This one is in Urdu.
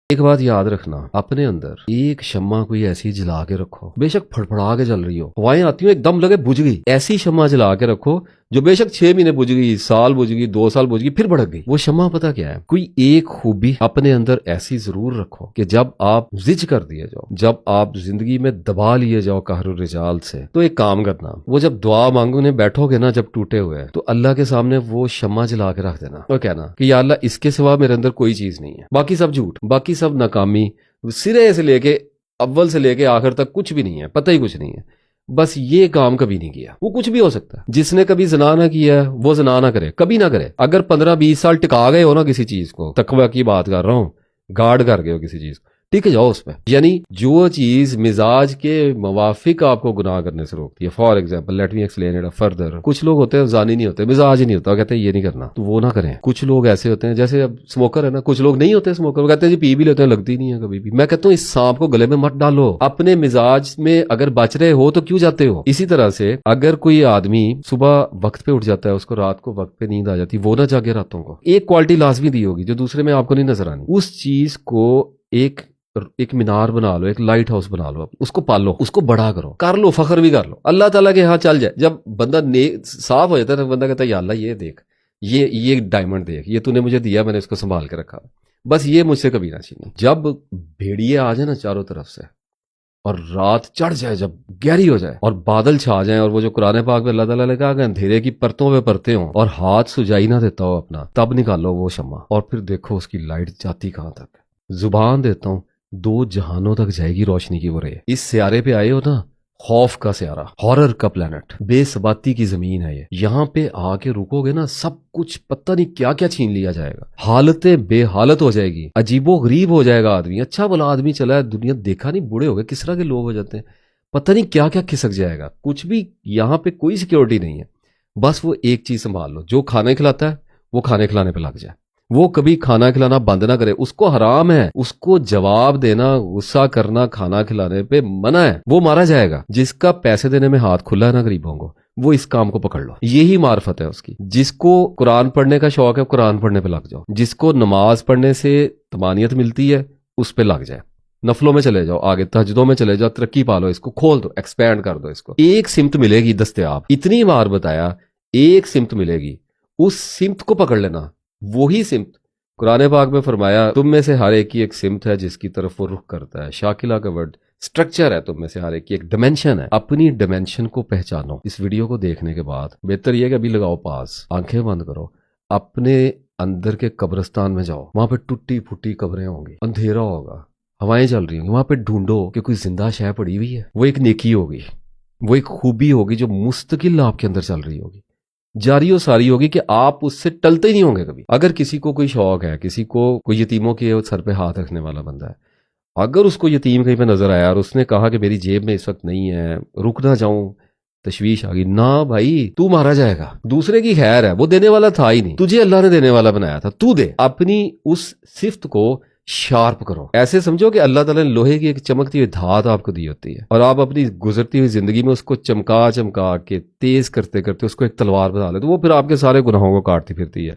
ایک بات یاد رکھنا، اپنے اندر ایک شمع کوئی ایسی جلا کے رکھو، بے شک پھڑپڑا کے جل رہی ہو، ہوائیں آتی ہوں ایک دم لگے بجھ گئی، ایسی شمع جلا کے رکھو جو بے شک 6 مہینے بجھ گئی، سال بجھ گئی، 2 سال بجھ گئی، پھر بھڑک گئی۔ وہ شمع پتہ کیا ہے؟ کوئی ایک خوبی اپنے اندر ایسی ضرور رکھو کہ جب آپ زج کر دیے جاؤ، جب آپ زندگی میں دبا لیے جاؤ قہر الرجال سے، تو ایک کام کرنا، وہ جب دعا مانگنے بیٹھو گے نا، جب ٹوٹے ہوئے، تو اللہ کے سامنے وہ شمع جلا کے رکھ دینا اور کہنا کہ یا اللہ اس کے سوا میرے اندر کوئی چیز نہیں ہے، باقی سب جھوٹ، باقی سب ناکامی، سرے سے لے کے اول سے لے کے آخر تک کچھ بھی نہیں ہے، پتہ ہی کچھ نہیں ہے، بس یہ کام کبھی نہیں کیا۔ وہ کچھ بھی ہو سکتا ہے، جس نے کبھی زنا نہ کیا ہے وہ زنا نہ کرے، کبھی نہ کرے۔ اگر 15-20 سال ٹکا گئے ہو نا کسی چیز کو، تقوی کی بات کر رہا ہوں، گارڈ کر گئے ہو کسی چیز کو، ٹک جاؤ اس پہ۔ یعنی جو چیز مزاج کے موافق آپ کو گناہ کرنے سے روکتی ہے، for example let me explain it further, کچھ لوگ ہوتے ہیں زانی نہیں ہوتے، مزاج ہی نہیں ہوتا، کہتے ہیں یہ نہیں کرنا، تو وہ نہ کریں۔ کچھ لوگ ایسے ہوتے ہیں جیسے اب اسموکر ہے نا، کچھ لوگ نہیں ہوتے اسموکر، وہ کہتے ہیں جی پی بھی لیتے ہیں، لگتی نہیں ہے کبھی بھی۔ میں کہتا ہوں اس سانپ کو گلے میں مت ڈالو، اپنے مزاج میں اگر بچ رہے ہو تو کیوں جاتے ہو؟ اسی طرح سے اگر کوئی آدمی صبح وقت پہ اٹھ جاتا ہے، اس کو رات کو وقت پہ نیند آ جاتی، وہ نہ جاگے راتوں کو۔ ایک کوالٹی لازمی دی ہوگی جو دوسرے میں آپ کو نہیں نظر آنی، اس چیز کو ایک مینار بنا لو، ایک لائٹ ہاؤس بنا لو، اس کو پالو، اس کو بڑا کرو، کر لو، فخر بھی کر لو، اللہ تعالیٰ کے ہاں چل جائے۔ جب بندہ صاف ہو جاتا ہے، بندہ کہتا ہے یا اللہ یہ دیکھ، یہ ڈائمنڈ دیکھ، یہ تو نے مجھے دیا، میں نے اس کو سنبھال کے رکھا، بس یہ مجھ سے کبھی نہ چھینی۔ جب بھیڑیے آ جائے نا چاروں طرف سے، اور رات چڑھ جائے، جب گہری ہو جائے اور بادل چھا جائیں، اور وہ جو قرآن پاک میں اللہ تعالیٰ نے کہا کہ اندھیرے کی پرتوں پہ پرتے ہوں اور ہاتھ سجائی نہ دیتا ہو اپنا، تب نکالو وہ شمع اور پھر دیکھو اس کی لائٹ جاتی کہاں تک۔ زبان دیتا ہوں 2 جہانوں تک جائے گی روشنی کی وہ رے۔ اس سیارے پہ آئے ہو نا، خوف کا سیارہ، ہارر کا پلانٹ، بے ثباتی کی زمین ہے یہ، یہاں پہ آ کے رکو گے نا، سب کچھ پتہ نہیں کیا کیا چھین لیا جائے گا، حالتیں بے حالت ہو جائے گی، عجیب و غریب ہو جائے گا آدمی۔ اچھا بلا آدمی چلا ہے دنیا دیکھا نہیں، بوڑھے ہو گئے، کس طرح کے لوگ ہو جاتے ہیں، پتہ نہیں کیا کیا کھسک جائے گا، کچھ بھی یہاں پہ کوئی سیکیورٹی نہیں ہے۔ بس وہ ایک چیز سنبھال لو، جو کھانے کھلاتا ہے وہ کھانے کھلانے پہ لگ جائے، وہ کبھی کھانا کھلانا بند نہ کرے، اس کو حرام ہے، اس کو جواب دینا، غصہ کرنا کھانا کھلانے پہ منع ہے، وہ مارا جائے گا۔ جس کا پیسے دینے میں ہاتھ کھلا ہے نا غریبوں کو، وہ اس کام کو پکڑ لو، یہی معرفت ہے اس کی۔ جس کو قرآن پڑھنے کا شوق ہے قرآن پڑھنے پہ لگ جاؤ، جس کو نماز پڑھنے سے طمانینت ملتی ہے اس پہ لگ جائے، نفلوں میں چلے جاؤ، آگے تہجدوں میں چلے جاؤ، ترقی پالو، اس کو کھول دو، ایکسپینڈ کر دو، اس کو ایک سمت ملے گی دستیاب، اتنی بار بتایا ایک سمت ملے گی، اس سمت کو پکڑ لینا۔ وہی سمت قرآن پاک میں فرمایا تم میں سے ہر ایک کی ایک سمت ہے جس کی طرف وہ رخ کرتا ہے، شاکلہ کا ورڈ سٹرکچر ہے، تم میں سے ہر ایک کی ایک ڈیمنشن ہے، اپنی ڈیمنشن کو پہچانو۔ اس ویڈیو کو دیکھنے کے بعد بہتر یہ کہ ابھی لگاؤ پاس، آنکھیں بند کرو، اپنے اندر کے قبرستان میں جاؤ، وہاں پہ ٹوٹی پھوٹی قبریں ہوں گی، اندھیرا ہوگا، ہوائیں چل رہی ہوں گی، وہاں پہ ڈھونڈو کہ کوئی زندہ شے پڑی ہوئی ہے، وہ ایک نیکی ہوگی، وہ ایک خوبی ہوگی جو مستقل آپ کے اندر چل رہی ہوگی، جاری و ساری ہوگی کہ آپ اس سے ٹلتے ہی نہیں ہوں گے کبھی۔ اگر کسی کو کوئی شوق ہے، کسی کو کوئی یتیموں کے سر پہ ہاتھ رکھنے والا بندہ ہے، اگر اس کو یتیم کہیں پہ نظر آیا اور اس نے کہا کہ میری جیب میں اس وقت نہیں ہے، رک نہ جاؤں، تشویش آ گئی، نہ بھائی تو مارا جائے گا، دوسرے کی خیر ہے، وہ دینے والا تھا ہی نہیں، تجھے اللہ نے دینے والا بنایا تھا، تو دے۔ اپنی اس صفت کو شارپ کرو، ایسے سمجھو کہ اللہ تعالیٰ نے لوہے کی ایک چمکتی ہوئی دھات آپ کو دی ہوتی ہے، اور آپ اپنی گزرتی ہوئی زندگی میں اس کو چمکا چمکا کے تیز کرتے کرتے اس کو ایک تلوار بنا لے، تو وہ پھر آپ کے سارے گناہوں کو کاٹتی پھرتی ہے۔